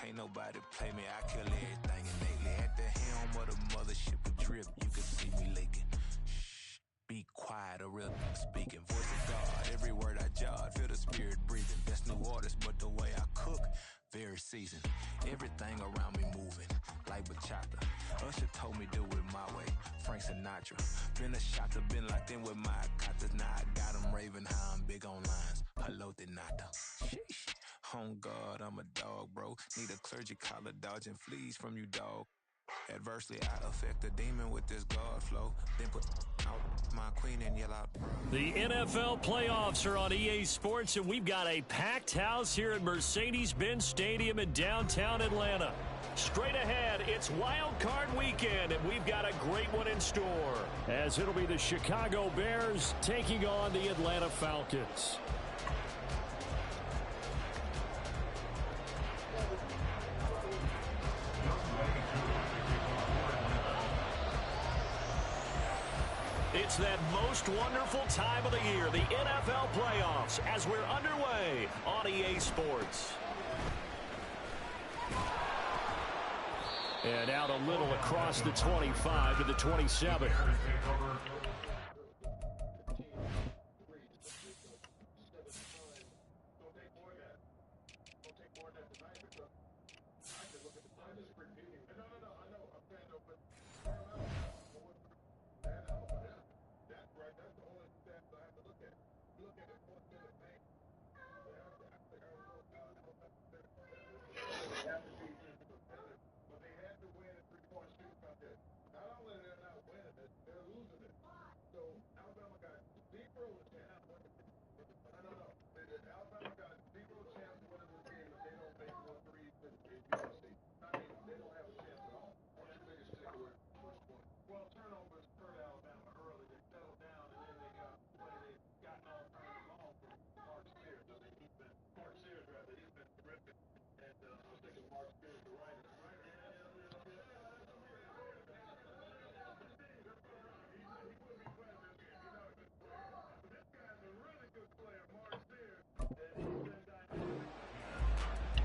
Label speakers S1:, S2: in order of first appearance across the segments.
S1: can't nobody play me. I kill everything innately. At the helm of the mothership of drip, you can see me leaking. Shh, be quiet, a real speaking. Voice of God, every word I jot, feel the spirit breathing. Best new orders, but the way I cook, very seasoned. Everything around me moving, like bachata. Usher told me do it my way, Frank Sinatra. Been a shotter, been locked in with my cotters. Now I got them raving how I'm big on lines. Hello, de nada. Sheesh. On God, I'm a dog, bro. Need a clergy collar, dodging fleas from you, dog. Adversely, I affect the demon with this God flow. Then put out my queen and yell out.
S2: The NFL playoffs are on EA Sports, and we've got a packed house here at Mercedes-Benz Stadium in downtown Atlanta. Straight ahead, it's Wild Card Weekend, and we've got a great one in store, as it'll be the Chicago Bears taking on the Atlanta Falcons. It's that most wonderful time of the year, the NFL playoffs, as we're underway on EA Sports. And out a little across the 25 to the 27.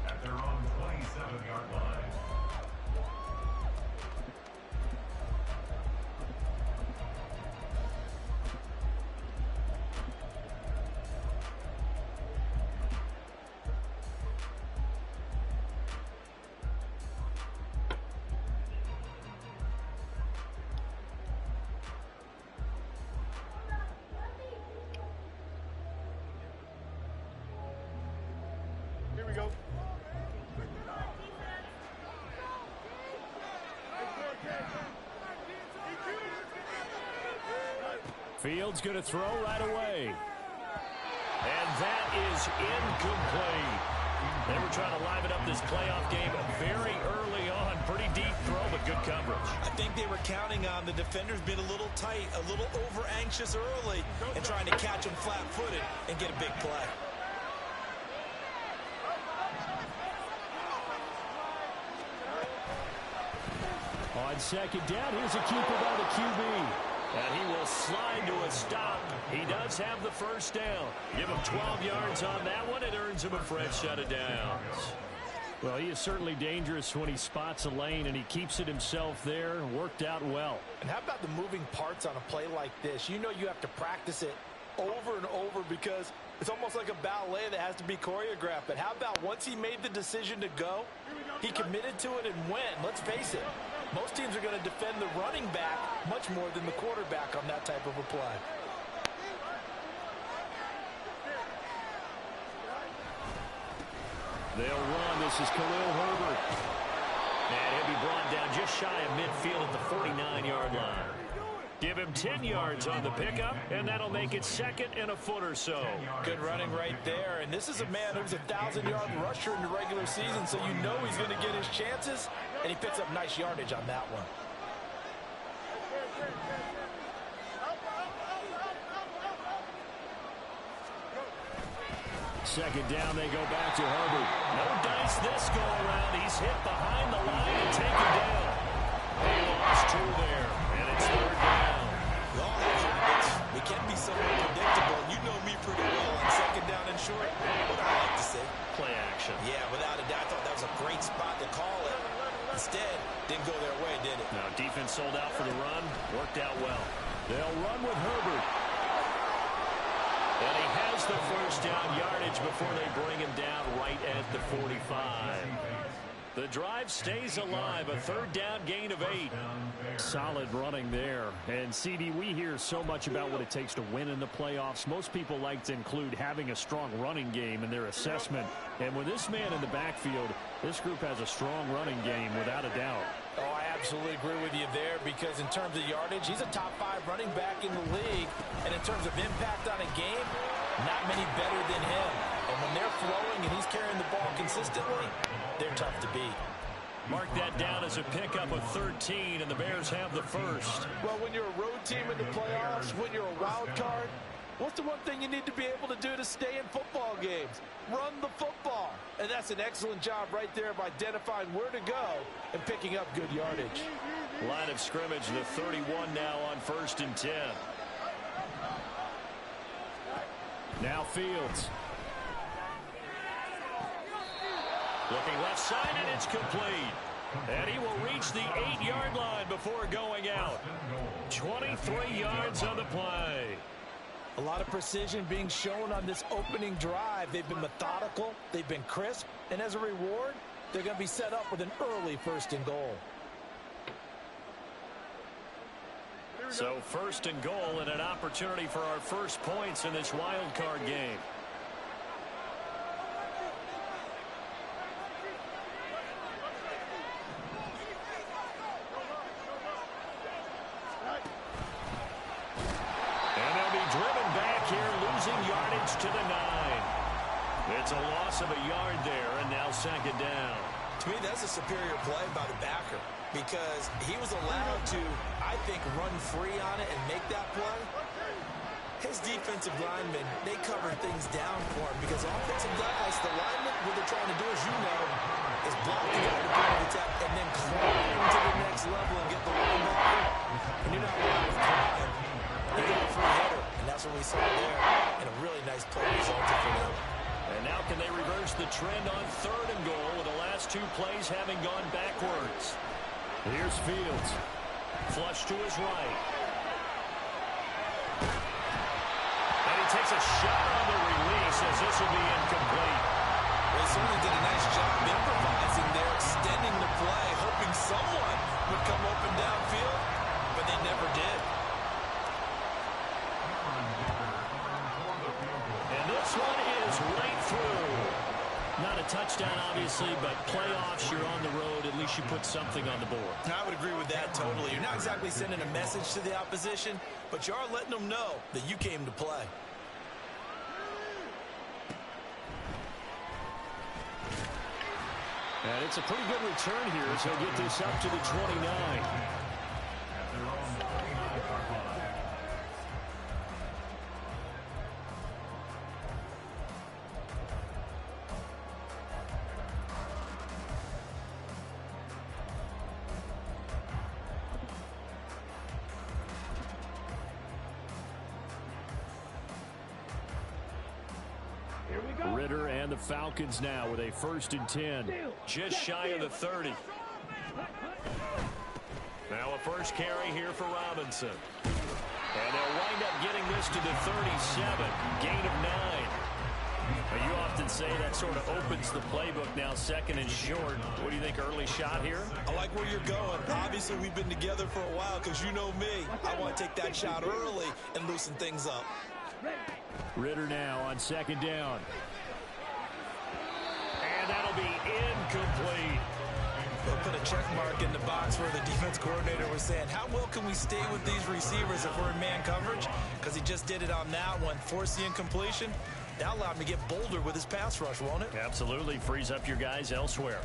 S3: At their own 27-yard line.
S4: Here we go.
S2: Fields going to throw right away. And that is incomplete. They were trying to liven up this playoff game very early on. Pretty deep throw, but good coverage.
S5: I think they were counting on the defenders being a little tight, a little over-anxious early, and trying to catch them flat-footed and get a big play.
S2: On second down, here's a keeper by the QB. And he will slide to a stop. He does have the first down. Give him 12 yards on that one. It earns him a fresh set of downs. Well, he is certainly dangerous when he spots a lane, and he keeps it himself there. Worked out well.
S5: And how about the moving parts on a play like this? You know you have to practice it over and over because it's almost like a ballet that has to be choreographed. But how about once he made the decision to go, he committed to it and went. Let's face it, most teams are going to defend the running back much more than the quarterback on that type of a play.
S2: They'll run. This is Khalil Herbert. And he'll be brought down just shy of midfield at the 49-yard line. Give him 10 yards on the pickup, and that'll make it second and a foot or so.
S5: Good running right there. And this is a man who's a 1,000-yard rusher in the regular season, so you know he's going to get his chances, and he picks up nice yardage on that one.
S2: Second down, they go back to Herbert. No dice this go around. He's hit behind the line and taken down. He lost two there, and it's third down.
S5: Long habits. We can be somewhat predictable. You know me pretty well on second down and short. What I like to say.
S2: Play action.
S5: Yeah, without a doubt. I thought that was a great spot to call it. Instead, didn't go their way, did it?
S2: Now, defense sold out for the run. Worked out well. They'll run with Herbert. And he has the first down yardage before they bring him down right at the 45. The drive stays alive. A third down gain of 8. Solid running there. And, CD, we hear so much about what it takes to win in the playoffs. Most people like to include having a strong running game in their assessment. And with this man in the backfield, this group has a strong running game without a doubt.
S5: Oh, I absolutely agree with you there because in terms of yardage, he's a top 5 running back in the league. And in terms of impact on a game, not many better than him. And when they're flowing and he's carrying the ball consistently, they're tough to beat.
S2: Mark that down as a pickup of 13, and the Bears have the first.
S5: Well, when you're a road team in the playoffs, when you're a wild card, what's the one thing you need to be able to do to stay in football games? Run the football. And that's an excellent job right there of identifying where to go and picking up good yardage.
S2: Line of scrimmage, the 31 now on 1st and 10. Now Fields. Looking left side, and it's complete. And he will reach the 8-yard line before going out. 23 yards on the play.
S5: A lot of precision being shown on this opening drive. They've been methodical. They've been crisp. And as a reward, they're going to be set up with an early 1st and goal.
S2: So 1st and goal and an opportunity for our first points in this wild card game. To the 9. It's a loss of a yard there, and now 2nd down.
S5: To me, that's a superior play by the backer because he was allowed to, I think, run free on it and make that play. His defensive linemen, they cover things down for him because offensive guys, the linemen, what they're trying to do, as you know, is block the guy to the attack and then climb to the next level and get the linebacker. And you're not running with climb. You get a free hitter, and that's what we saw there. And a really nice play resulted for them.
S2: And now can they reverse the trend on 3rd and goal with the last 2 plays having gone backwards? Here's Fields. Flush to his right. And he takes a shot on the release as this will be incomplete.
S5: They certainly did a nice job improvising there, extending the play, hoping someone would come open downfield, but they never did.
S2: This one is right through. Not a touchdown, obviously, but playoffs, you're on the road. At least you put something on the board.
S5: I would agree with that totally. You're not exactly sending a message to the opposition, but you are letting them know that you came to play.
S2: And it's a pretty good return here as he'll get this up to the 29. Ritter and the Falcons now with a 1st and 10. Just shy of the 30. Now a first carry here for Robinson. And they'll wind up getting this to the 37. Gain of 9. Now you often say that sort of opens the playbook now, 2nd and short. What do you think, early shot here?
S5: I like where you're going. Obviously, we've been together for a while because you know me. I want to take that shot early and loosen things up.
S2: Ritter now on 2nd down. And that'll be incomplete.
S5: They'll put a check mark in the box where the defense coordinator was saying, how well can we stay with these receivers if we're in man coverage? Because he just did it on that one, forced the incompletion. That allowed him to get bolder with his pass rush, won't it?
S2: Absolutely. Frees up your guys elsewhere.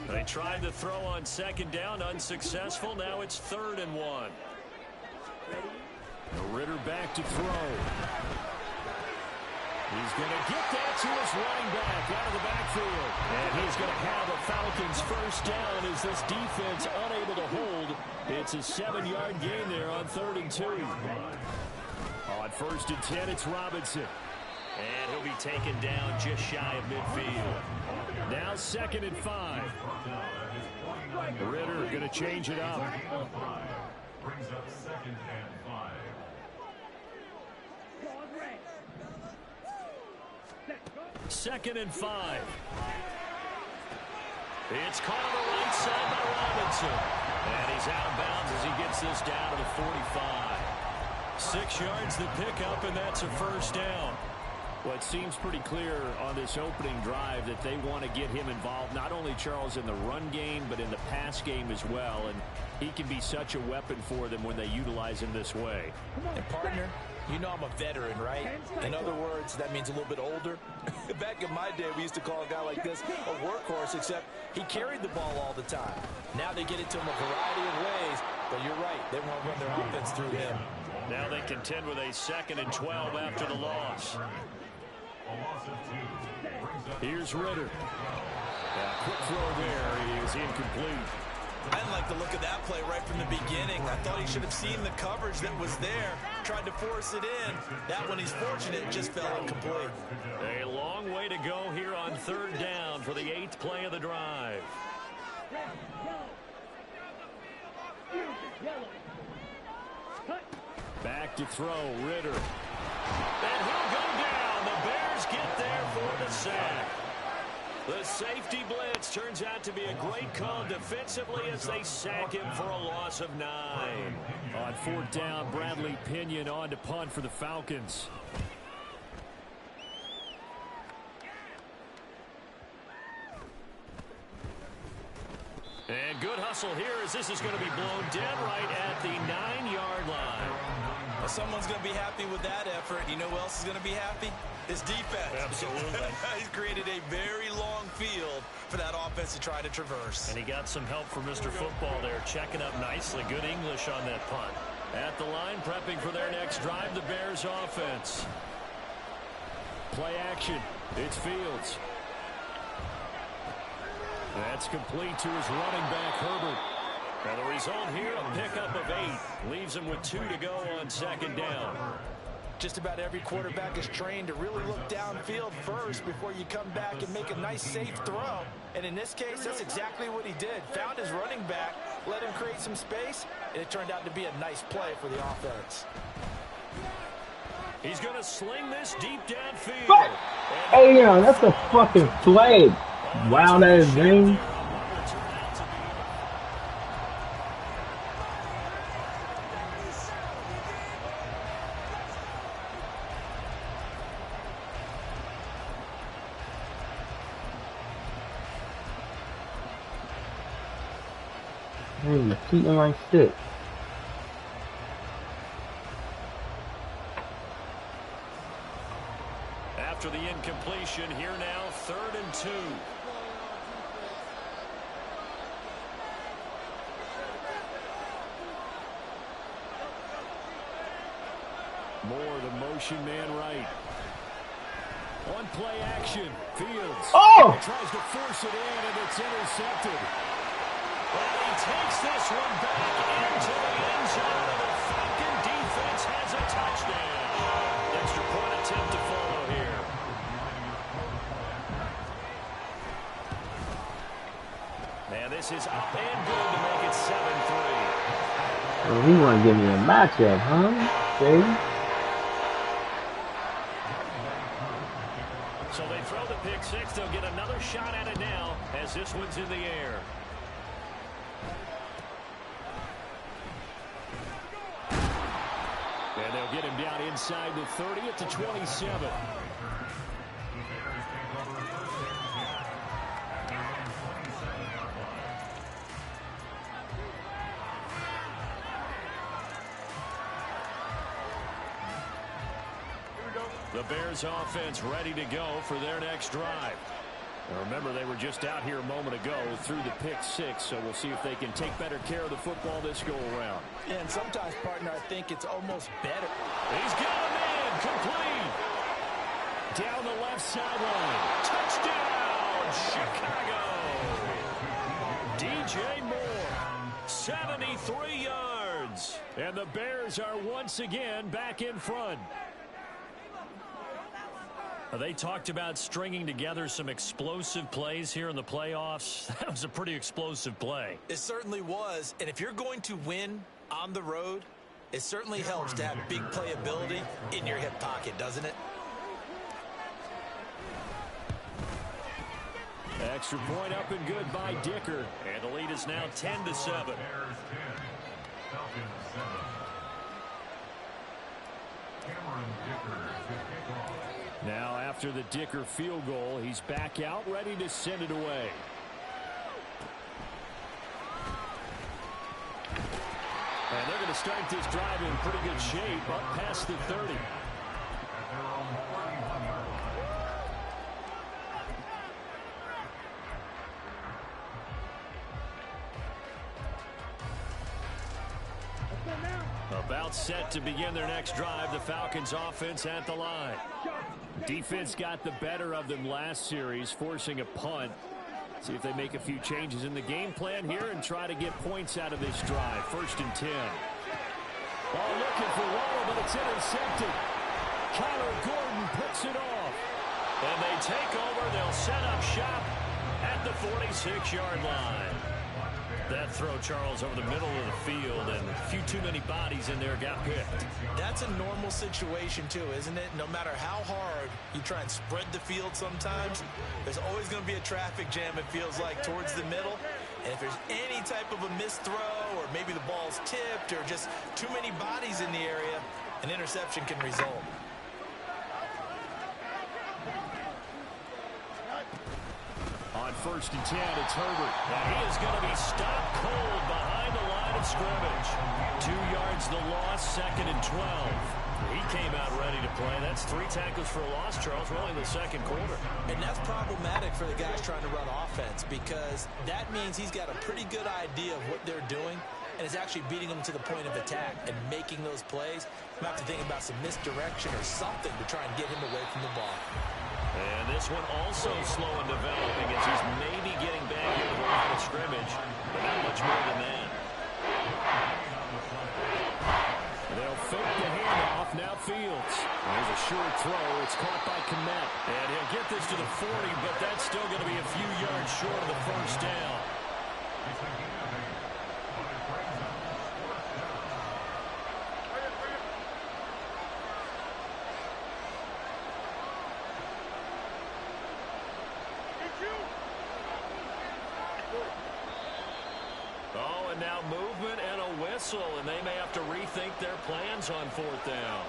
S2: They tried the throw on 2nd down, unsuccessful. Now it's 3rd and 1. Ritter back to throw. He's going to get that to his running back out of the backfield. And he's going to have a Falcons first down as this defense unable to hold. It's a 7-yard gain there on 3rd and 2. On 1st and 10, it's Robinson. And he'll be taken down just shy of midfield. Now 2nd and 5. Ritter going to change it up.
S3: Brings up 2nd and 5.
S2: Second and 5. It's caught on the right side by Robinson. And he's out of bounds as he gets this down to the 45. 6 yards the pickup, and that's a first down.
S6: Well, it seems pretty clear on this opening drive that they want to get him involved, not only, Charles, in the run game, but in the pass game as well. And he can be such a weapon for them when they utilize him this way.
S5: And, partner, you know I'm a veteran, right? In other words, that means a little bit older. Back in my day, we used to call a guy like this a workhorse, except he carried the ball all the time. Now they get it to him a variety of ways, but you're right. They want to run their offense through him.
S2: Now they contend with a 2nd and 12 after the loss.
S6: Here's Ritter. Quick throw there is incomplete.
S5: I didn't like the look of that play right from the beginning. I thought he should have seen the coverage that was there, tried to force it in. That one, he's fortunate, just fell incomplete.
S2: A long way to go here on 3rd down for the 8th play of the drive.
S6: Back to throw, Ritter.
S2: And he'll go down. The Bears get there for the sack. The safety blitz turns out to be a great call defensively as they sack him for a loss of 9.
S6: On 4th down, Bradley Pinion on to punt for the Falcons.
S2: And good hustle here as this is going to be blown dead right at the 9-yard line.
S5: Well, someone's going to be happy with that effort. You know who else is going to be happy? His defense.
S2: Absolutely.
S5: He's created a very long field for that offense to try to traverse.
S2: And he got some help from Mr. Football there, checking up nicely. Good English on that punt. At the line, prepping for their next drive, the Bears offense.
S6: Play action. It's Fields. That's complete to his running back, Herbert.
S2: And the result here, a pickup of 8. Leaves him with 2 to go on 2nd down.
S5: Just about every quarterback is trained to really look downfield first before you come back and make a nice, safe throw. And in this case, that's exactly what he did. Found his running back, let him create some space, and it turned out to be a nice play for the offense.
S2: He's going to sling this deep downfield.
S7: Fuck! Hey, yo, that's a fucking flag. Wild ass game. Hey, cheating like shit.
S2: After the incompletion, here now, 3rd and 2.
S6: Moore, the motion man right. On play action, Fields.
S7: Oh!
S6: He tries to force it in, and it's intercepted.
S2: Well, he takes this one back into the end zone, and the Falcon defense has a touchdown. Extra point attempt to follow here. Man, this is up and good to make it 7-3.
S7: Oh, he want to give me a matchup, huh? Baby?
S2: So they throw the pick 6. They'll get another shot at it now as this one's in the air.
S6: And they'll get him down inside the 30 at the 27.
S2: The Bears offense ready to go for their next drive.
S6: And remember, they were just out here a moment ago through the pick 6, so we'll see if they can take better care of the football this go-around.
S5: Yeah, and sometimes, partner, I think it's almost better.
S2: He's got him in, complete.
S6: Down the left sideline.
S2: Touchdown, Chicago. DJ Moore, 73 yards.
S6: And the Bears are once again back in front.
S2: They talked about stringing together some explosive plays here in the playoffs. That was a pretty explosive play.
S5: It certainly was. And if you're going to win on the road, it certainly helps to have big playability in your hip pocket, doesn't it?
S2: Extra point up and good by Dicker. And the lead is now 10-7.
S3: Bears 10, Falcons 7. Cameron Dicker to kick off.
S2: Now after the Dicker field goal, he's back out ready to send it away. And they're going to start this drive in pretty good shape up past the 30.
S3: At their own 31-yard line.
S2: About set to begin their next drive, the Falcons offense at the line. Defense got the better of them last series, forcing a punt. See if they make a few changes in the game plan here and try to get points out of this drive. 1st and 10. Ball looking for Waddle, but it's intercepted. Kyler Gordon puts it off. And they take over. They'll set up shop at the 46-yard line. That throw, Charles, over the middle of the field, and a few too many bodies in there got picked.
S5: That's a normal situation, too, isn't it? No matter how hard you try and spread the field sometimes, there's always going to be a traffic jam, it feels like, towards the middle. And if there's any type of a missed throw, or maybe the ball's tipped, or just too many bodies in the area, an interception can result.
S2: On 1st and 10, it's Herbert. And he is going to be stopped cold behind the line of scrimmage. 2 yards the loss, 2nd and 12. He came out ready to play. That's 3 tackles for a loss, Charles. We're only in the 2nd quarter.
S5: And that's problematic for the guys trying to run offense, because that means he's got a pretty good idea of what they're doing, and it's actually beating them to the point of attack and making those plays. You have to think about some misdirection or something to try and get him away from the ball.
S2: And this one also slow in developing as he's maybe getting back into the line of scrimmage, but not much more than that. They'll fake the handoff. Now Fields. There's a short throw. It's caught by Kmet. And he'll get this to the 40, but that's still going to be a few yards short of the 1st down. Oh, and now movement and a whistle, and they may have to rethink their plans on 4th down.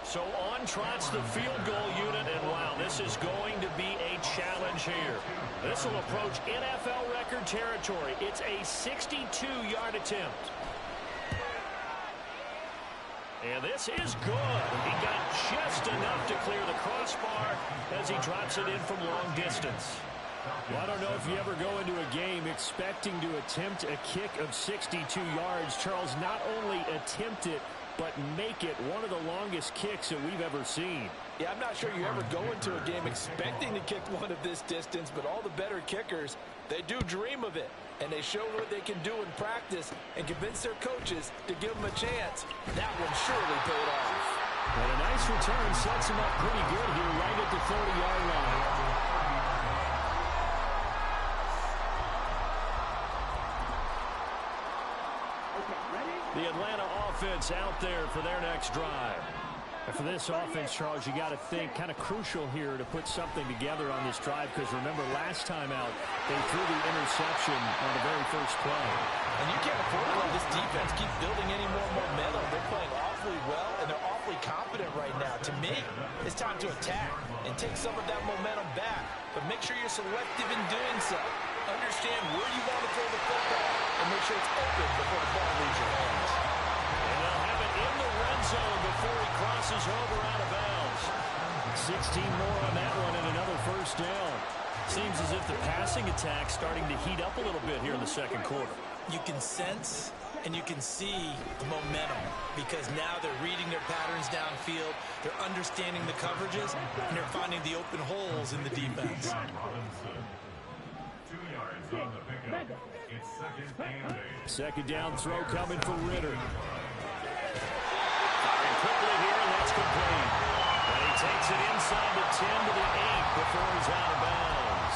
S2: So on trots the field goal unit, and wow, this is going to be a challenge here. This will approach NFL record territory. It's a 62-yard attempt. And this is good. He got just enough to clear the crossbar as he drops it in from long distance. Well, I don't know if you ever go into a game expecting to attempt a kick of 62 yards. Charles, not only attempt it, but make it one of the longest kicks that we've ever seen.
S5: Yeah, I'm not sure you ever go into a game expecting to kick one of this distance, but all the better kickers, they do dream of it. And they show what they can do in practice and convince their coaches to give them a chance. That one surely paid off.
S2: And a nice return sets him up pretty good here right at the 30-yard line. The Atlanta offense out there for their next drive. And for this offense, Charles, you got to think kind of crucial here to put something together on this drive, because remember last time out they threw the interception on the very first play.
S5: And you can't afford to let this defense keep building any more momentum. They're playing awfully well, and they're awfully confident right now. To me, it's time to attack and take some of that momentum back. But make sure you're selective in doing so. Understand where you want to throw the football and make sure it's open before the ball leaves your hands.
S2: And they'll have it in the red zone before he crosses over out of bounds. 16 more on that one and another 1st down. Seems as if the passing attack's starting to heat up a little bit here in the 2nd quarter.
S5: You can sense And you can see the momentum because now they're reading their patterns downfield, they're understanding the coverages, and they're finding the open holes in the defense.
S3: 2 yards on the pickup. It's 2nd and 8.
S2: Second down throw coming for Ritter. Firing quickly here, and that's complete. And he takes it inside the 10 to the 8 before he's out of bounds.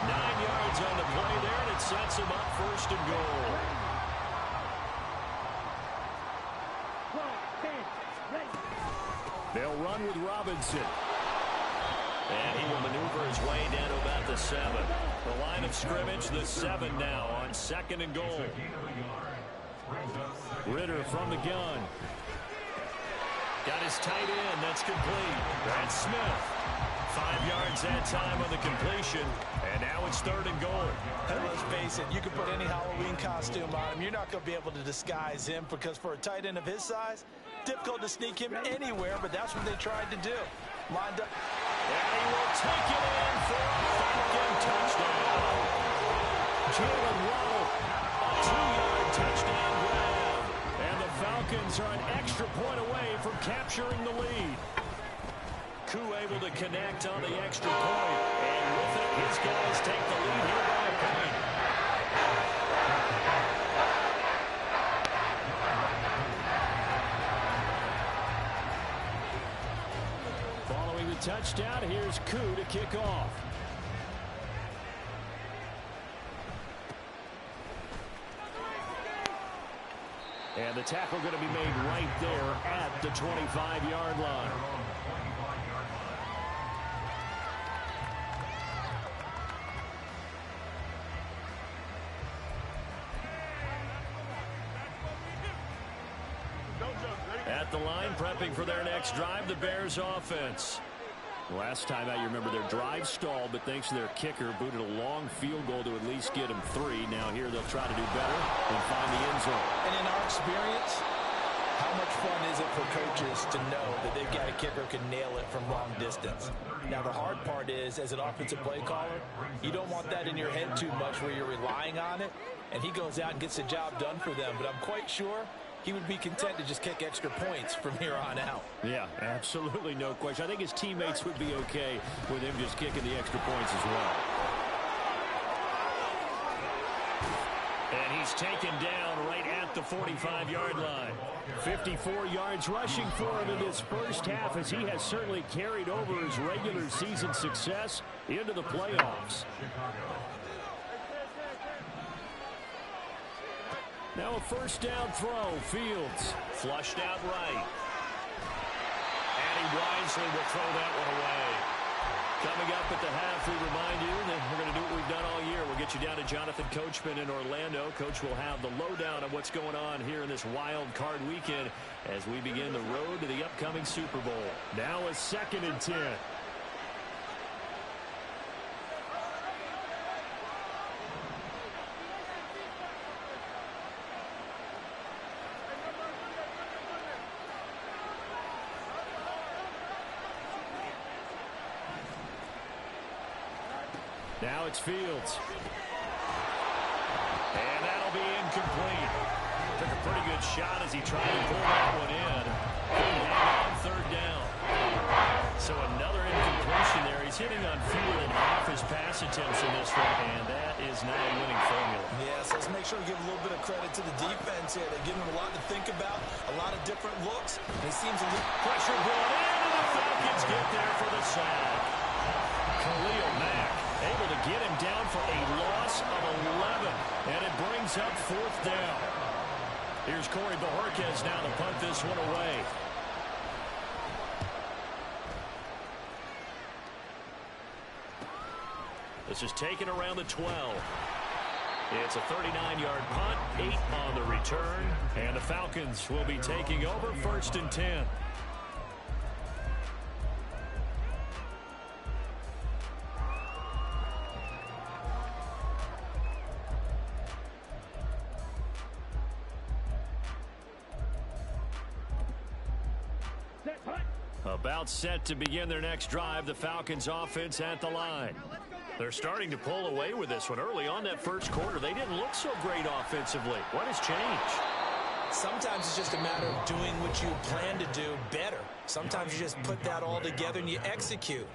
S2: 9 yards on the play there, and it sets him up 1st and goal. They'll run with Robinson. And he will maneuver his way down to about the 7. The line of scrimmage, the 7 now on 2nd and goal. Ritter from the gun. Got his tight end. That's complete. That's Smith. 5 yards that time on the completion. And now it's 3rd and goal.
S5: And let's face it, you can put any Halloween costume on him. You're not going to be able to disguise him because for a tight end of his size, difficult to sneak him anywhere, but that's what they tried to do. Lined up.
S2: And he will take it in for a Falcon touchdown. Jalen Waddle, a 2-yard touchdown grab. And the Falcons are an extra point away from capturing the lead. Koo able to connect on the extra point. And with it, his guys take the lead here by a point. Following the touchdown, here's Koo to kick off. And the tackle going to be made right there at the 25-yard line. At the line, prepping for their next drive, the Bears offense. Last time out, you remember their drive stalled, but thanks to their kicker, booted a long field goal to at least get them 3. Now here they'll try to do better and find the end zone.
S5: And in our experience, how much fun is it for coaches to know that they've got a kicker who can nail it from long distance? Now, the hard part is, as an offensive play caller, you don't want that in your head too much where you're relying on it, and he goes out and gets the job done for them. But I'm quite sure he would be content to just kick extra points from here on out.
S2: Yeah, absolutely no question. I think his teammates would be okay with him just kicking the extra points as well. And he's taken down right at the 45-yard line. 54 yards rushing for him in this first half, as he has certainly carried over his regular season success into the playoffs. Now a first down throw. Fields flushed out right. And he wisely will throw that one away. Coming up at the half, we remind you that we're going to do what we've done all year. We'll get you down to Jonathan Coachman in Orlando. Coach will have the lowdown of what's going on here in this wild card weekend as we begin the road to the upcoming Super Bowl. Now a 2nd and 10. Now it's Fields. And that'll be incomplete. Took a pretty good shot as he tried to pull that one in. Couldn't hang on 3rd down. So another incompletion there. He's hitting on fewer than half his pass attempts in this one, and that is not a winning formula.
S5: Yes, let's make sure to give a little bit of credit to the defense here. They're giving him a lot to think about, a lot of different looks. And it seems a little
S2: pressure brought in, and the Falcons get there for the sack. Khalil Mack able to get him down for a loss of 11, and it brings up 4th down. Here's Corey Bojorquez now to punt this one away. This is taken around the 12. It's a 39-yard punt, 8 on the return, and the Falcons will be taking over 1st and 10. About set to begin their next drive, the Falcons offense at the line. They're starting to pull away with this one. Early on that first quarter, they didn't look so great offensively. What has changed?
S5: Sometimes it's just a matter of doing what you plan to do better. Sometimes you just put that all together and you execute.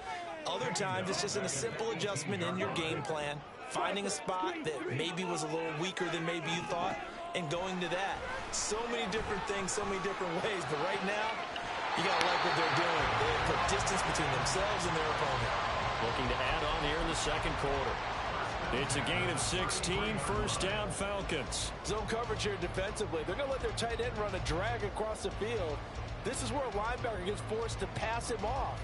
S5: Other times it's just a simple adjustment in your game plan, finding a spot that maybe was a little weaker than maybe you thought, and going to that. So many different things, so many different ways. But right now, you got to like what they're doing. They put distance between themselves and their opponent.
S2: Looking to add on here in the second quarter. It's a gain of 16, first down Falcons.
S5: Zone coverage here defensively. They're going to let their tight end run a drag across the field. This is where a linebacker gets forced to pass him off.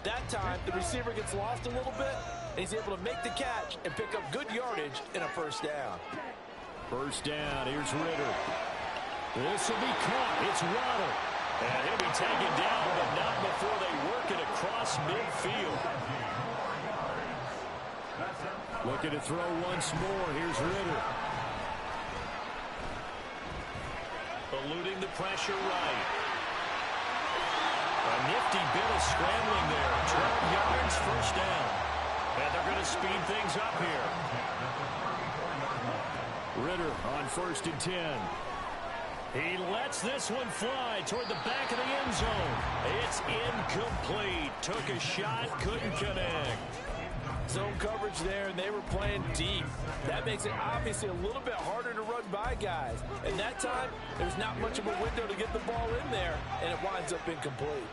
S5: That time, the receiver gets lost a little bit, and he's able to make the catch and pick up good yardage in a first down.
S2: First down, here's Ritter. This will be caught. It's Waddle. And he'll be taken down, but not before they work it across midfield. Looking to throw once more. Here's Ritter. Eluding the pressure right. A nifty bit of scrambling there. 12 yards, first down. And they're going to speed things up here. Ritter on 1st and 10. He lets this one fly toward the back of the end zone. It's incomplete. Took a shot, couldn't connect.
S5: Zone coverage there, and they were playing deep. That makes it obviously a little bit harder to run by guys. And that time, there's not much of a window to get the ball in there, and it winds up incomplete.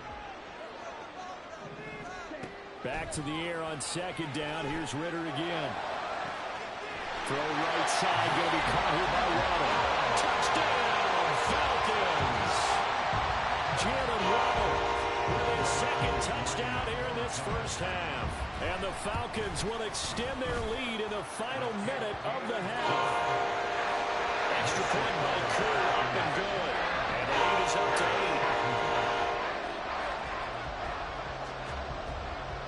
S2: Back to the air on 2nd down. Here's Ritter again. Throw right side, going to be caught here by Waddle. Touchdown, Falcons! Jalen Waddle with his 2nd touchdown here in this first half. And the Falcons will extend their lead in the final minute of the half. Extra point by Koo, up and good. And the lead is up to 8.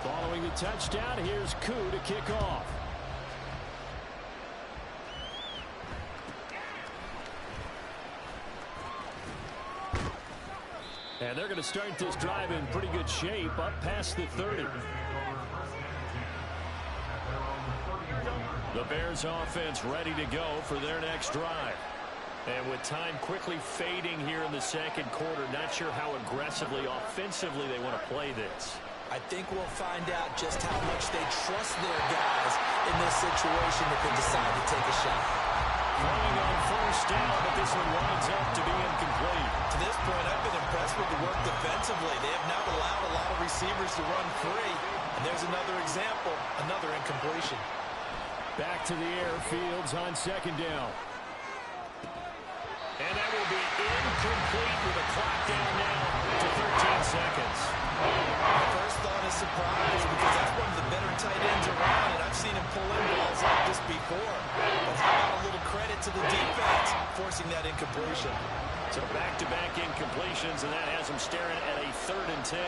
S2: Following the touchdown, here's Koo to kick off. And they're going to start this drive in pretty good shape, up past the 30. The Bears offense ready to go for their next drive. And with time quickly fading here in the second quarter, not sure how aggressively, offensively they want to play this.
S5: I think we'll find out just how much they trust their guys in this situation if they decide to take a shot.
S2: Throwing on 1st down, but this one winds up to be incomplete.
S5: To this point, I've been impressed with the work defensively. They have not allowed a lot of receivers to run free. And there's another example, another incompletion.
S2: Back to the air, Fields on 2nd down. And that will be incomplete with a clock down now to 13 seconds.
S5: My first thought is surprise because that's one of the better tight ends around, and I've seen him pull in balls like this before. But how about a little credit to the defense forcing that incompletion?
S2: So back-to-back incompletions, and that has him staring at a 3rd and 10.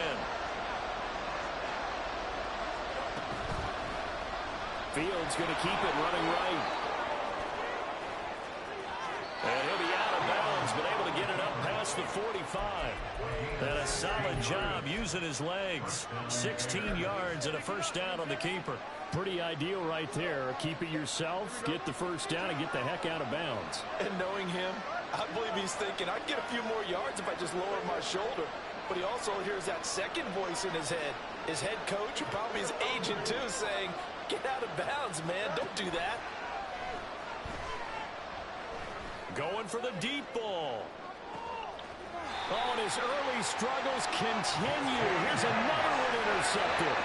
S2: Fields going to keep it running right. And he'll be out of bounds, but able to get it up past the 45. And a solid job using his legs. 16 yards and a first down on the keeper. Pretty ideal right there. Keep it yourself, get the first down, and get the heck out of bounds.
S5: And knowing him, I believe he's thinking, I'd get a few more yards if I just lower my shoulder. But he also hears that second voice in his head. His head coach, and probably his agent too, saying, get out of bounds, man. Don't do that.
S2: Going for the deep ball. Oh, and his early struggles continue. Here's another one intercepted.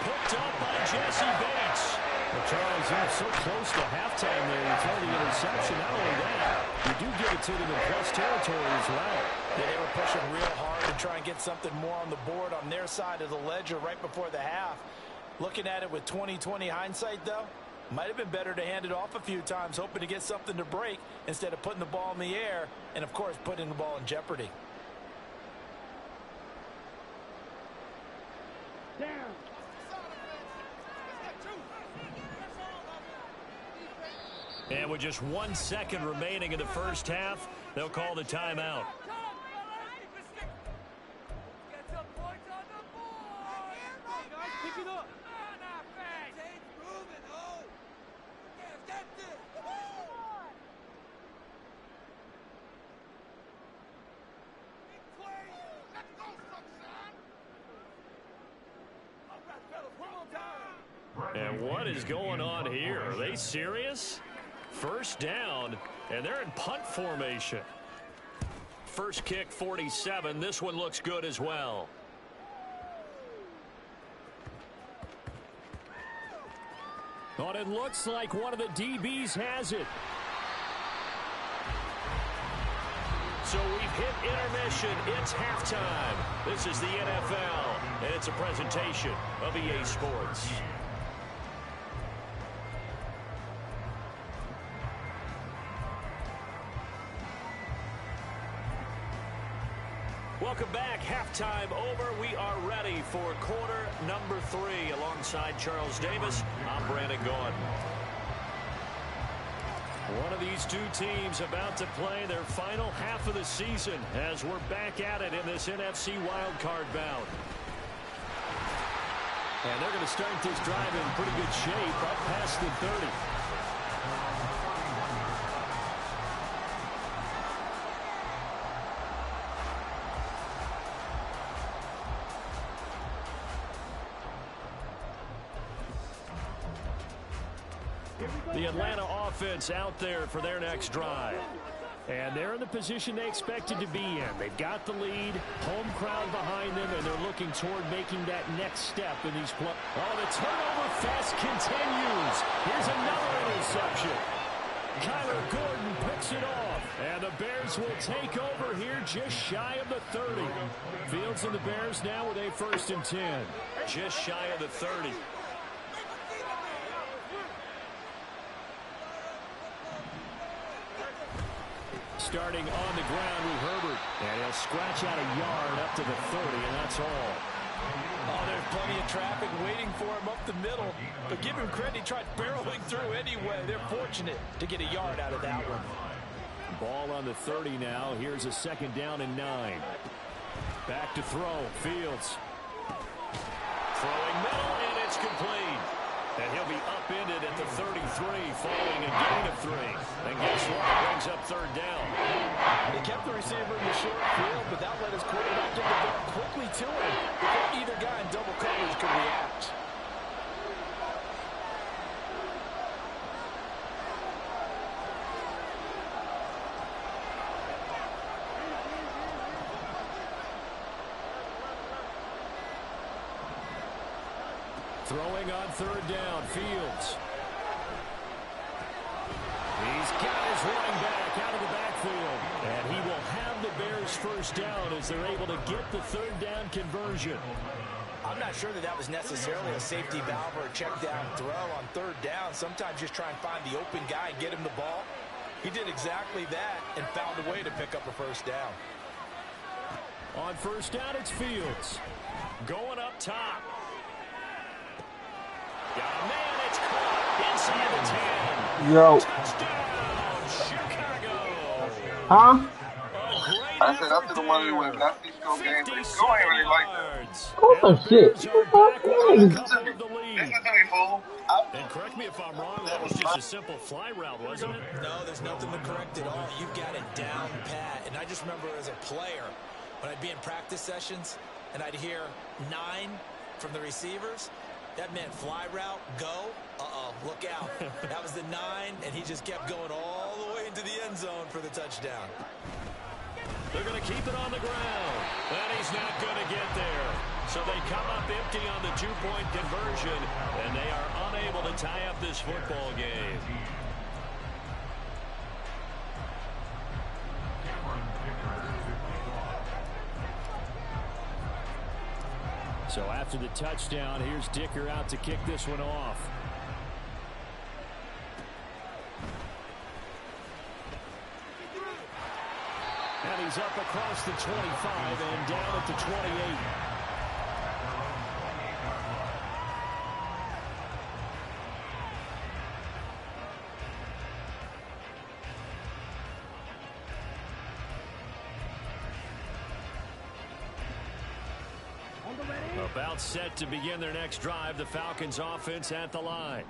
S2: Picked up by Jesse Bates.
S6: Well, Charles, you're so close to halftime there. You throw the interception. Not only that, you do give it to them in plus territory as well.
S5: Yeah, they were pushing real hard to try and get something more on the board on their side of the ledger right before the half. Looking at it with 20/20 hindsight, though, might have been better to hand it off a few times, hoping to get something to break instead of putting the ball in the air and, of course, putting the ball in jeopardy.
S4: Down.
S2: And with just 1 second remaining in the first half, they'll call the timeout.
S4: Pick it up.
S2: And what is going on here? Are they serious? First down, and they're in punt formation. First kick, 47. This one looks good as well. But it looks like one of the DBs has it. So we've hit intermission. It's halftime. This is the NFL, and it's a presentation of EA Sports. Welcome back. Halftime over. We are ready for quarter number 3. Alongside Charles Davis, I'm Brandon Gordon. One of these two teams about to play their final half of the season as we're back at it in this NFC wildcard bout. And they're going to start this drive in pretty good shape, up past the 30. The Atlanta offense out there for their next drive. And they're in the position they expected to be in. They've got the lead, home crowd behind them, and they're looking toward making that next step in these plays. Oh, the turnover fest continues. Here's another interception. Kyler Gordon picks it off. And the Bears will take over here just shy of the 30. Fields and the Bears now with a 1st and 10. Just shy of the 30. Starting on the ground with Herbert. And he'll scratch out a yard up to the 30, and that's all.
S5: Oh, there's plenty of traffic waiting for him up the middle. But give him credit, he tried barreling through anyway. They're fortunate to get a yard out of that one.
S2: Ball on the 30 now. Here's a 2nd down and 9. Back to throw. Fields. Throwing middle, and it's complete. And he'll be upended at the 33 following a gain of 3. And guess what? Brings up 3rd down.
S5: They kept the receiver in the short field, but that let his quarterback get the ball quickly to him before either guy in double coverage could react.
S2: Throwing on 3rd down, Fields. He's got his running back out of the backfield. And he will have the Bears 1st down as they're able to get the 3rd down conversion.
S5: I'm not sure that was necessarily a safety valve or a check down throw on 3rd down. Sometimes just try and find the open guy and get him the ball. He did exactly that and found a way to pick up a 1st down.
S2: On 1st down, it's Fields. Going up top. Got a man, it's caught inside the 10.
S7: Yo.
S2: Touchdown, Chicago.
S7: Huh?
S8: I said after the one we went, that's these go games, but it's going really like that.
S7: What the shit?
S8: Listen to me, fool.
S2: And correct me if I'm wrong, that was just a simple fly route, wasn't it?
S5: No, there's nothing to correct at all. You've got it down pat. And I just remember as a player, when I'd be in practice sessions, and I'd hear 9 from the receivers, that meant fly route, go, look out. That was the 9, and he just kept going all the way into the end zone for the touchdown.
S2: They're going to keep it on the ground. And he's not going to get there. So they come up empty on the 2-point conversion, and they are unable to tie up this football game. So after the touchdown, here's Dicker out to kick this one off. And he's up across the 25 and down at the 28. About set to begin their next drive, the Falcons offense at the line.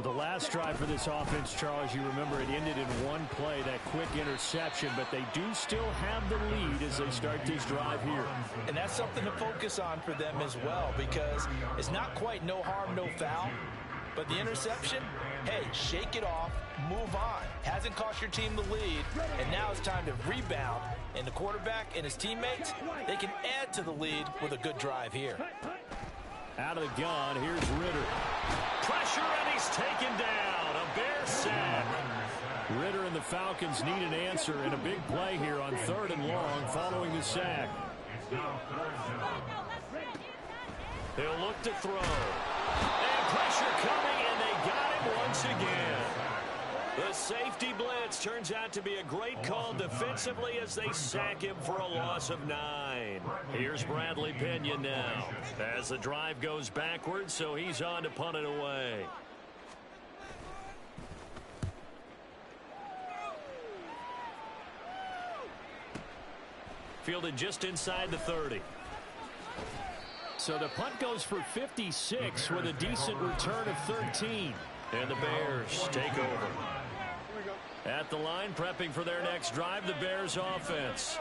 S2: The last drive for this offense, Charles, you remember it ended in one play, that quick interception, but they do still have the lead as they start this drive here.
S5: And that's something to focus on for them as well, because it's not quite no harm, no foul, But the interception, hey, shake it off, move on. Hasn't cost your team the lead, and now it's time to rebound. And the quarterback and his teammates, they can add to the lead with a good drive here.
S6: Out of the gun, here's Ritter. Pressure, and he's taken down. A Bear sack. Ritter and the Falcons need an answer, and a big play here on 3rd and long following the sack. They'll look to throw. And pressure coming, and they got him once again. The safety blitz turns out to be a great call defensively as they sack him for a loss of 9. Here's Bradley Pinion now as the drive goes backwards, so he's on to punt it away. Fielded just inside the 30. So the punt goes for 56 with a decent return of 13. And the Bears take over. At the line, prepping for their next drive, the Bears offense.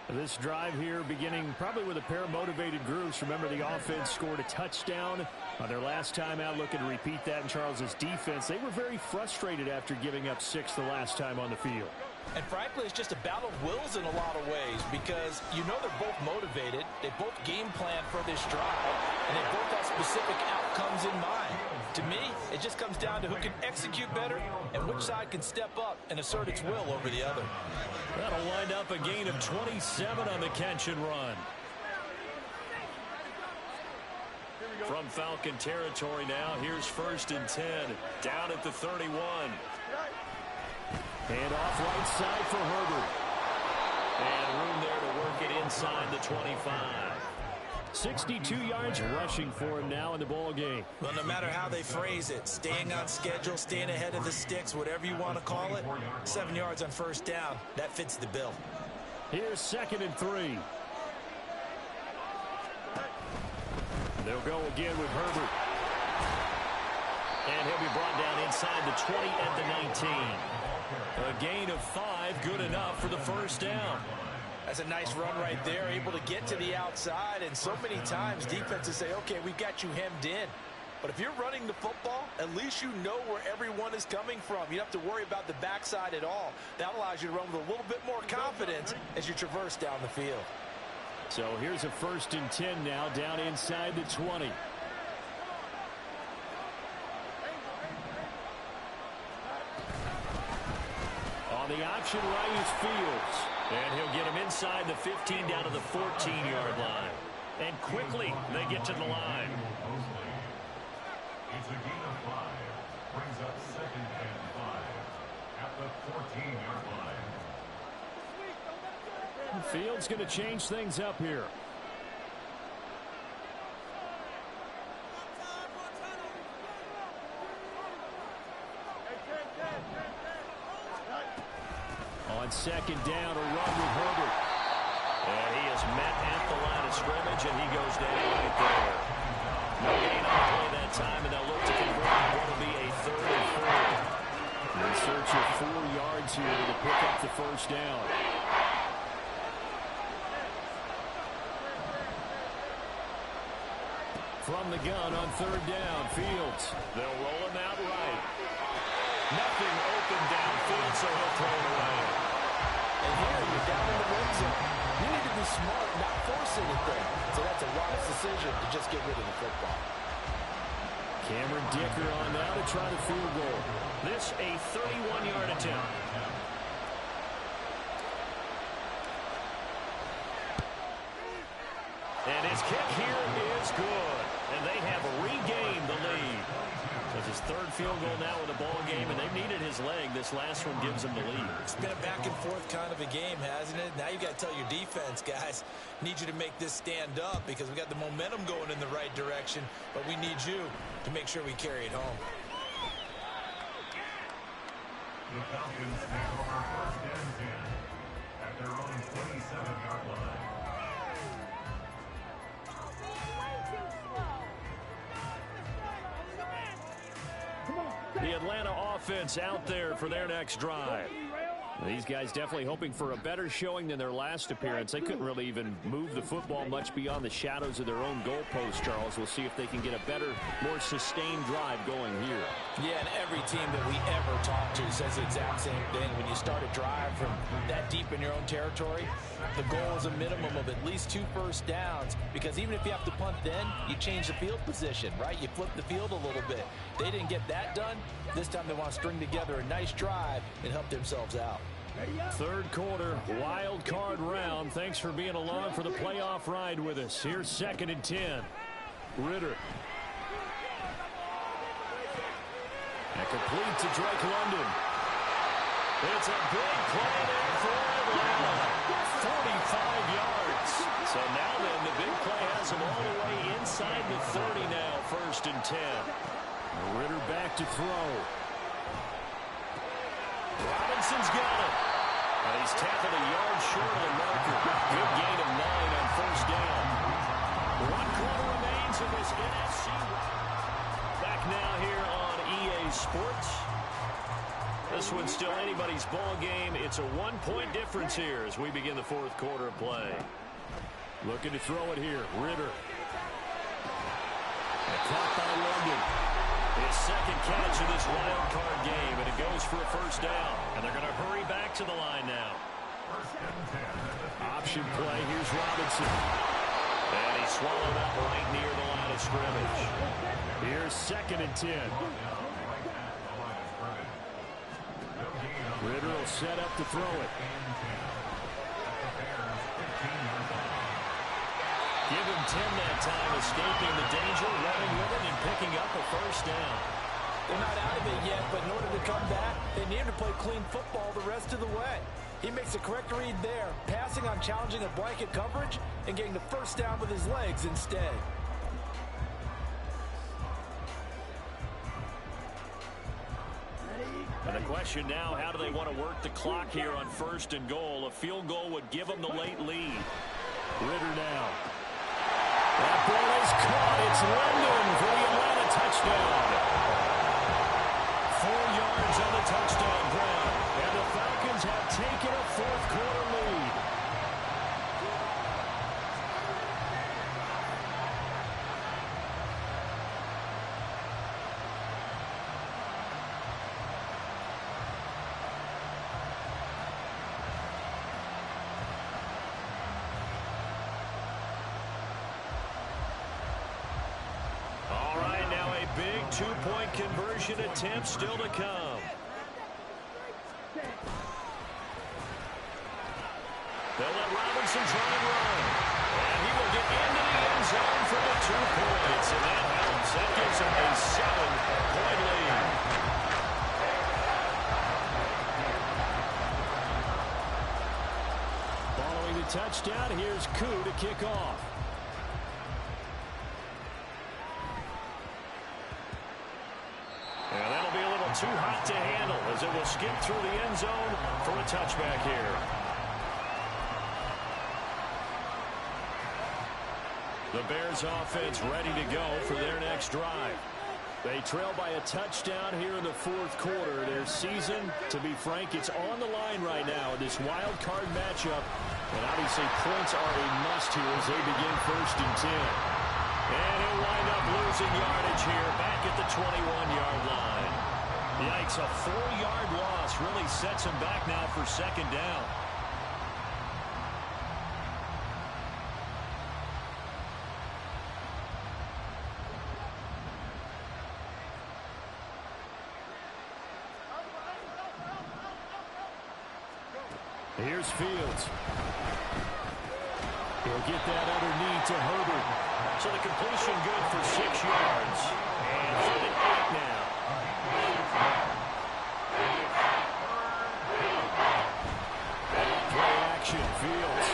S6: This drive here beginning probably with a pair of motivated groups. Remember, the offense scored a touchdown on their last time out, looking to repeat that in Charles's defense. They were very frustrated after giving up 6 the last time on the field.
S5: And frankly, it's just a battle of wills in a lot of ways because you know they're both motivated. They both game plan for this drive, and they both have specific outcomes in mind. To me, it just comes down to who can execute better and which side can step up and assert its will over the other.
S6: That'll wind up a gain of 27 on the catch and run. From Falcon territory now, here's 1st and 10. Down at the 31. And off right side for Herbert. And room there to work it inside the 25. 62 yards rushing for him now in the ball game.
S5: Well, no matter how they phrase it, staying on schedule, staying ahead of the sticks, whatever you want to call it, 7 yards on 1st down, that fits the bill.
S6: Here's 2nd and 3. They'll go again with Herbert. And he'll be brought down inside the 20 at the 19. A gain of 5, good enough for the 1st down.
S5: That's a nice run right there, able to get to the outside. And so many times defenses say, okay, we got you hemmed in. But if you're running the football, at least you know where everyone is coming from. You don't have to worry about the backside at all. That allows you to run with a little bit more confidence as you traverse down the field.
S6: So here's a 1st and 10 now, down inside the 20. On the option right is Fields. And he'll get him inside the 15 down to the 14-yard line. And quickly they get to the line.
S3: It's a gain of 5. Brings up 2nd and 5 at the 14-yard line.
S6: Fields going to change things up here. On 2nd down, a run with Herbert. And he is met at the line of scrimmage, and he goes down right there. No gain on the play that time, and they'll look to convert what will be a 3rd and 4. In search of 4 yards here to pick up the 1st down. From the gun on 3rd down, Fields. They'll roll him out right. Nothing open downfield, so he'll throw it away.
S5: And here, you're down in the red zone. You need to be smart, not force anything. So that's a wise decision to just get rid of the football.
S6: Cameron Dicker on now to try the field goal. This a 31-yard attempt. And his kick here is good. And they have regained the lead. That's his 3rd field goal now in the ball game, and they've needed his leg. This last one gives them the lead.
S5: It's been a back-and-forth kind of a game, hasn't it? Now you got to tell your defense, guys, need you to make this stand up because we got the momentum going in the right direction, but we need you to make sure we carry it home.
S3: The Falcons take over 1st and 10 at their own 27-yard line.
S6: The Atlanta offense out there for their next drive. These guys definitely hoping for a better showing than their last appearance. They couldn't really even move the football much beyond the shadows of their own goalpost, Charles. We'll see if they can get a better, more sustained drive going here.
S5: Yeah, and every team that we ever talk to says the exact same thing. When you start a drive from that deep in your own territory, the goal is a minimum of at least 2 first downs, because even if you have to punt then, you change the field position, right? You flip the field a little bit. They didn't get that done. This time they want to string together a nice drive and help themselves out.
S6: Third quarter, wild card round. Thanks for being along for the playoff ride with us. Here's 2nd and 10. Ritter. And complete to Drake London. It's a big play there for Atlanta. 45 yards. So now then, the big play has them all the way inside the 30 now, 1st and 10. Ritter back to throw. Robinson's got it. And he's tackled a yard short of the marker. Good gain of 9 on 1st down. 1 quarter remains in this NFC. Back now here on EA Sports. This one's still anybody's ball game. It's a 1-point difference here as we begin the 4th quarter of play. Looking to throw it here. Ritter. And caught by London. His 2nd catch of this wild card game, and it goes for a 1st down. And they're going to hurry back to the line now. Option play. Here's Robinson. And he swallowed up right near the line of scrimmage. Here's 2nd and 10. Ritter will set up to throw it. Give him 10 that time, escaping the danger, running with it, and picking up a 1st down.
S5: They're not out of it yet, but in order to come back, they need to play clean football the rest of the way. He makes the correct read there, passing on challenging a blanket coverage and getting the 1st down with his legs instead.
S6: And the question now, how do they want to work the clock here on 1st and goal? A field goal would give them the late lead. Ritter now. That ball is caught. It's London for the Atlanta touchdown. 4 yards on the touchdown ground. And the Falcons have taken a 4th quarter lead. Big 2-point conversion attempt still to come. They'll let Robinson try and run. And he will get into the end zone for the 2 points. And that helps. That gives him a 7-point lead. Following the touchdown, here's Koo to kick off. And that'll be a little too hot to handle as it will skip through the end zone for a touchback here. The Bears offense ready to go for their next drive. They trail by a touchdown here in the 4th quarter. Their season, to be frank, it's on the line right now in this wild card matchup. And obviously points are a must here as they begin 1st and 10. And he'll wind up losing yardage here back at the 21-yard line. Yikes, a 4-yard loss really sets him back now for 2nd down. Here's Fields. He'll get that underneath to Herbert. So the completion good for 6 yards. And 3rd and 8 now. And play action, Fields.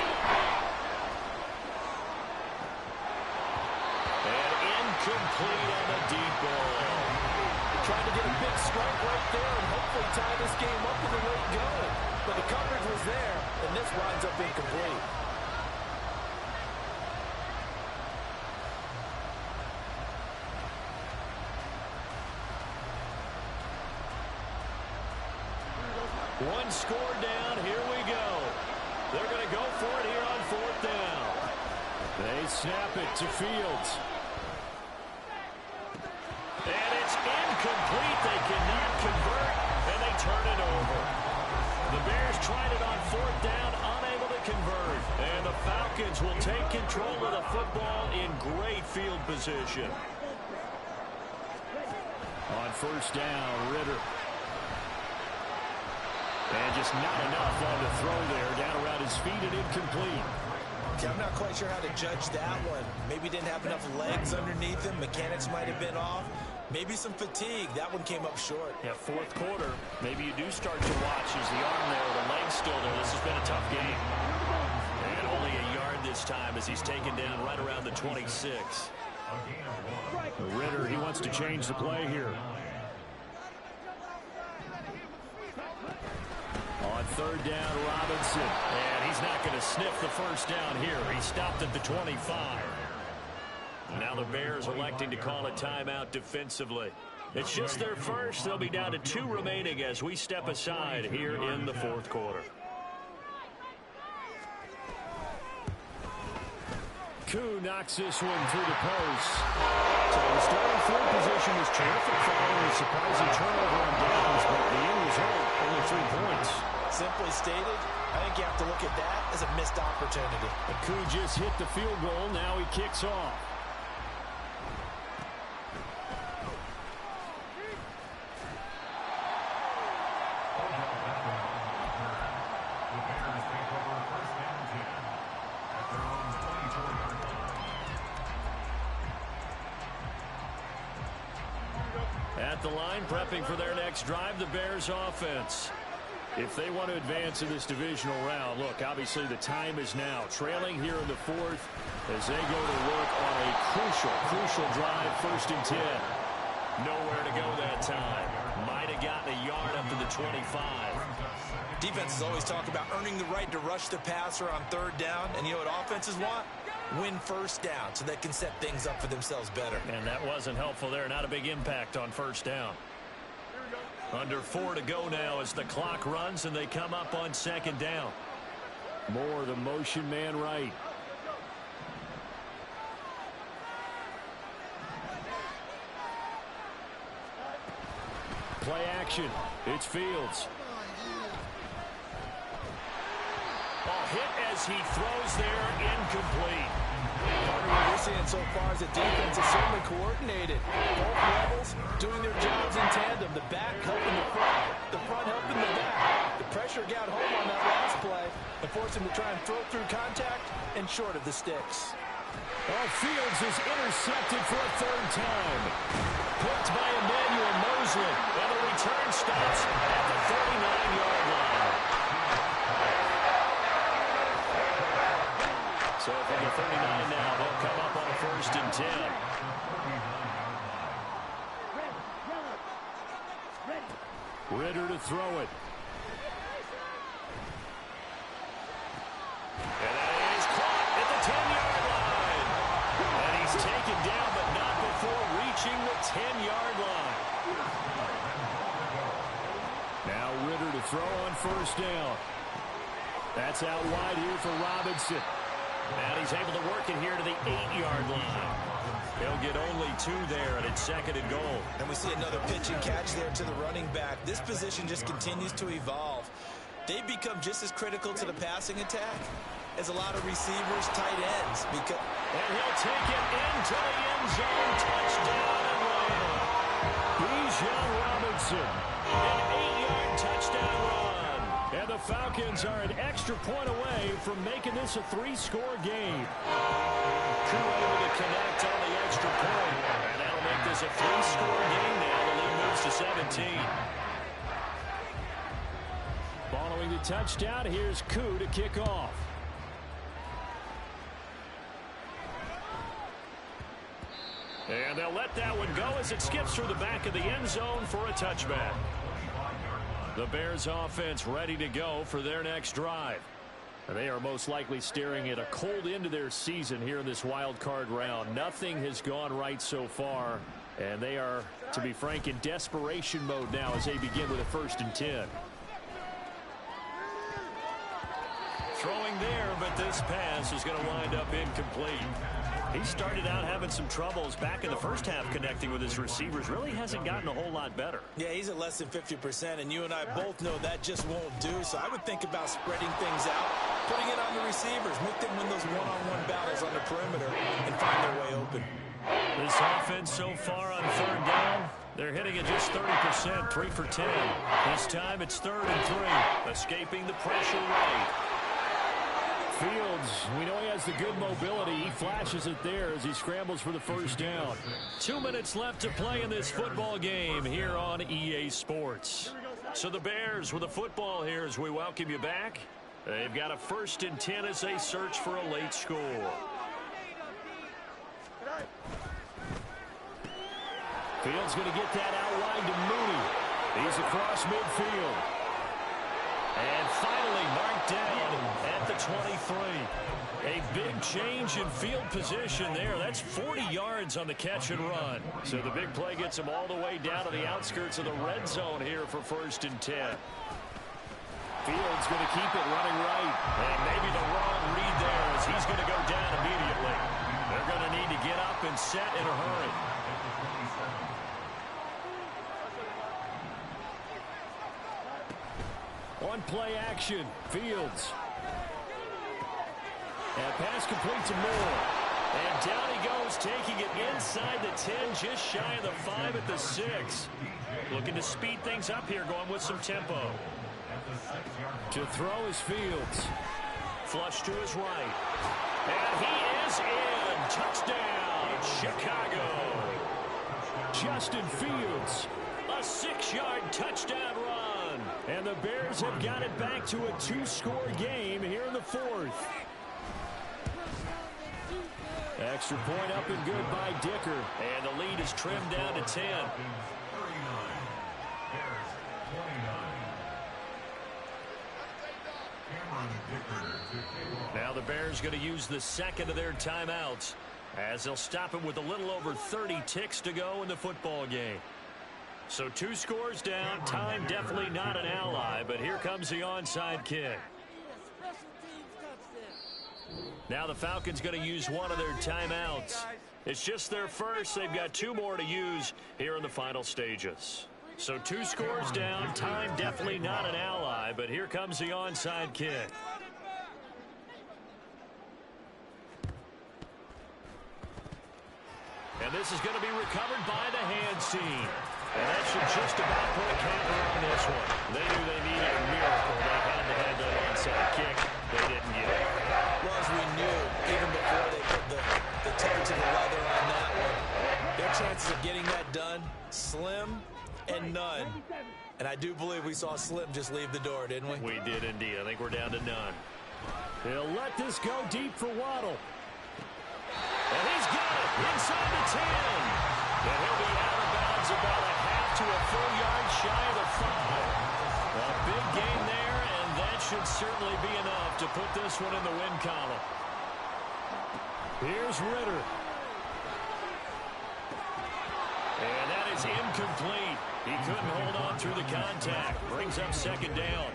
S6: And incomplete on the deep ball.
S5: Trying to get a big strike right there and hopefully tie this game up in the late going. But the coverage was there, and this winds up incomplete.
S2: One score down. Here we go. They're going to go for it here on 4th down. They snap it to Fields. And it's incomplete. They cannot convert, and they turn it over. The Bears tried it on 4th down, unable to convert. And the Falcons will take control of the football in great field position. On 1st down, Ritter. And just not enough on the throw there. Down around his feet and incomplete.
S5: Okay, I'm not quite sure how to judge that one. Maybe didn't have enough legs underneath him. Mechanics might have been off. Maybe some fatigue. That one came up short.
S2: Yeah, 4th quarter. Maybe you do start to watch as the arm there, the leg's still there. This has been a tough game. And only a yard this time as he's taken down right around the 26.
S6: Ritter, he wants to change the play here. On 3rd down, Robinson.
S2: And he's not going to sniff the 1st down here. He stopped at the 25. Now the Bears electing to call a timeout defensively. It's just their first. They'll be down to 2 remaining as we step aside here in the 4th quarter.
S6: Koo knocks this one through the post. So the starting field position was terrific following a surprising turnover on downs, but the end result, only 3 points.
S5: Simply stated, I think you have to look at that as a missed opportunity.
S6: Koo just hit the field goal. Now he kicks off.
S2: At the line, prepping for their next drive, the Bears offense.
S6: If they want to advance in this divisional round, look, obviously the time is now. Trailing here in the 4th as they go to work on a crucial drive, 1st and 10.
S2: Nowhere to go that time. Might have gotten a yard up to the 25.
S5: Defenses always talk about earning the right to rush the passer on 3rd down. And you know what offenses want? Win 1st down so they can set things up for themselves better.
S2: And that wasn't helpful there. Not a big impact on 1st down. Under 4 to go now as the clock runs and they come up on 2nd down.
S6: Moore, the motion man right. Play action. It's Fields.
S2: Ball hit as he throws there, incomplete.
S5: Part of what we're seeing so far is the defense is certainly coordinated. Both levels doing their jobs in tandem. The back helping the front helping the back. The pressure got home on that last play and forced him to try and throw through contact and short of the sticks.
S6: Well, Fields is intercepted for a 3rd time.
S2: Picked by Emmanuel Mosley. And the return stops at the 39-yard line. So from the 39 now, they'll come up on a 1st and 10.
S6: Ritter to throw it.
S2: And that is caught at the 10-yard line. And he's taken down, but not before reaching the 10-yard line.
S6: Now Ritter to throw on 1st down. That's out wide here for Robinson.
S2: And he's able to work it here to the 8-yard line. He'll get only 2 there, and it's 2nd and goal.
S5: And we see another pitch and catch there to the running back. This position just continues to evolve. They've become just as critical to the passing attack as a lot of receivers, tight ends. And
S2: he'll take it into the end zone. Touchdown Atlanta.
S6: Bijan Robinson.
S2: An 8-yard touchdown run.
S6: And the Falcons are an extra point away from making this a 3-score game.
S2: Crew able to connect on the extra point. And that'll make this a 3-score game now. The lead moves to 17.
S6: Following the touchdown, here's Koo to kick off.
S2: And they'll let that one go as it skips through the back of the end zone for a touchback. The Bears offense ready to go for their next drive.
S6: And they are most likely staring at a cold end to their season here in this wild card round. Nothing has gone right so far. And they are, to be frank, in desperation mode now as they begin with a 1st and 10.
S2: but this pass is going to wind up incomplete. He started out having some troubles back in the first half connecting with his receivers. Really hasn't gotten a whole lot better.
S5: Yeah, he's at less than 50%, and you and I both know that just won't do. So I would think about spreading things out, putting it on the receivers, make them win those one-on-one battles on the perimeter, and find their way open.
S2: This offense so far on third down, they're hitting at just 30%, 3 for 10. This time it's 3rd and 3, escaping the pressure right.
S6: Fields, we know he has the good mobility. He flashes it there as he scrambles for the first down.
S2: 2 minutes left to play in this football game here on EA Sports. So the Bears with the football here as we welcome you back. They've got a 1st and 10 as they search for a late score.
S6: Fields going to get that outline to Mooney. He's across midfield.
S2: And finally marked down at the 23. A big change in field position there. That's 40 yards on the catch and run. So the big play gets him all the way down to the outskirts of the red zone here for 1st and 10.
S6: Fields going to keep it running right.
S2: And maybe the wrong read there as he's going to go down immediately. They're going to need to get up and set in a hurry.
S6: On play action, Fields. And pass complete to Moore.
S2: And down he goes, taking it inside the 10, just shy of the 5 at the 6. Looking to speed things up here, going with some tempo.
S6: To throw is Fields.
S2: Flush to his right. And he is in. Touchdown, Chicago.
S6: Justin Fields.
S2: A 6-yard touchdown run.
S6: And the Bears have got it back to a 2-score game here in the 4th. Extra point up and good by Dicker.
S2: And the lead is trimmed down to 10. Now the Bears going to use the 2nd of their timeouts as they'll stop it with a little over 30 ticks to go in the football game. So 2 scores down, time definitely not an ally, but here comes the onside kick. Now the Falcons going to use one of their timeouts. It's just their first. They've got 2 more to use here in the final stages. So 2 scores down, time definitely not an ally, but here comes the onside kick. And this is going to be recovered by the hands team. And that should just about put a counter on this one. They knew they needed a miracle. They had to have that onside kick. They didn't get it.
S5: Well, as we knew, even before they put the toe to the leather on that one, their chances of getting that done, slim and none. And I do believe we saw Slim just leave the door, didn't we?
S2: We did indeed. I think we're down to none.
S6: He'll let this go deep for Waddle.
S2: And he's got it inside the 10. And he'll be out of bounds about a half to a full yard shy of the 5. A big gain there, and that should certainly be enough to put this one in the win column.
S6: Here's Ritter.
S2: And that is incomplete. He couldn't hold on through the contact. Brings up 2nd down.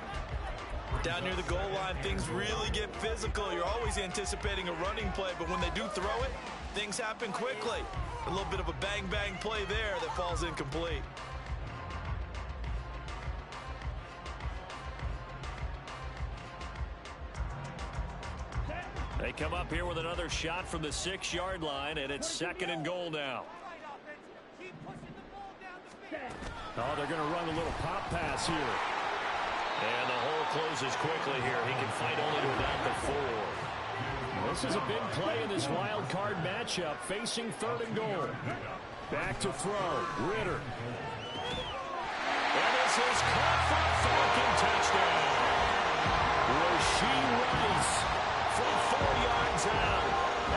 S5: Down near the goal line, things really get physical. You're always anticipating a running play, but when they do throw it, things happen quickly. A little bit of a bang-bang play there that falls incomplete.
S2: They come up here with another shot from the 6-yard line, and it's 2nd and goal now.
S6: Oh, they're going to run a little pop pass here.
S2: And the hole closes quickly here. He can fight only to about the 4.
S6: This is a big play in this wild card matchup, facing 3rd and goal. Back to throw, Ritter.
S2: And this is caught for a Falcon touchdown.
S6: Rasheed Rice from 4 yards out.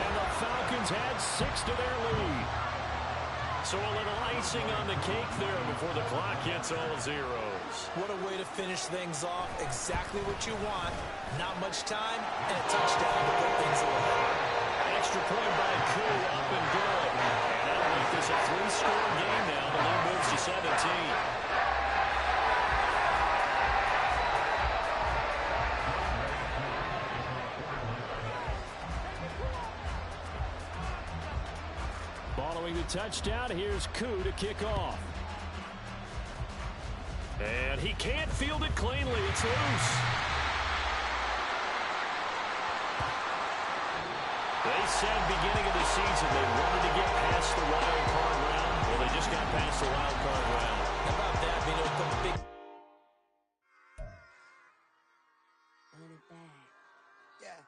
S6: And the Falcons had 6 to their lead.
S2: So a little icing on the cake there before the clock hits all zeros.
S5: What a way to finish things off. Exactly what you want. Not much time and a touchdown to put things away.
S2: Extra point by Koo, up and good. And that'll make this a 3-score game now. The lead moves to 17. Following the touchdown, here's Koo to kick off. And he can't field it cleanly. It's loose. They said beginning of the season they wanted to get past the wild card round. Well, they just got past the wild card round.
S5: How about that? Being able to put the big...
S9: Run it back.
S5: Yeah.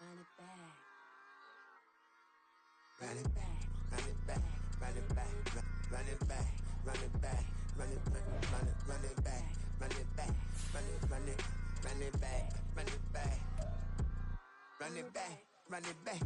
S9: Run it back.
S1: Run it back, run it back, run it back, run it back, run it back, run it back, run it back, run it back, run it back, run it back, run it back, run it back, run it back.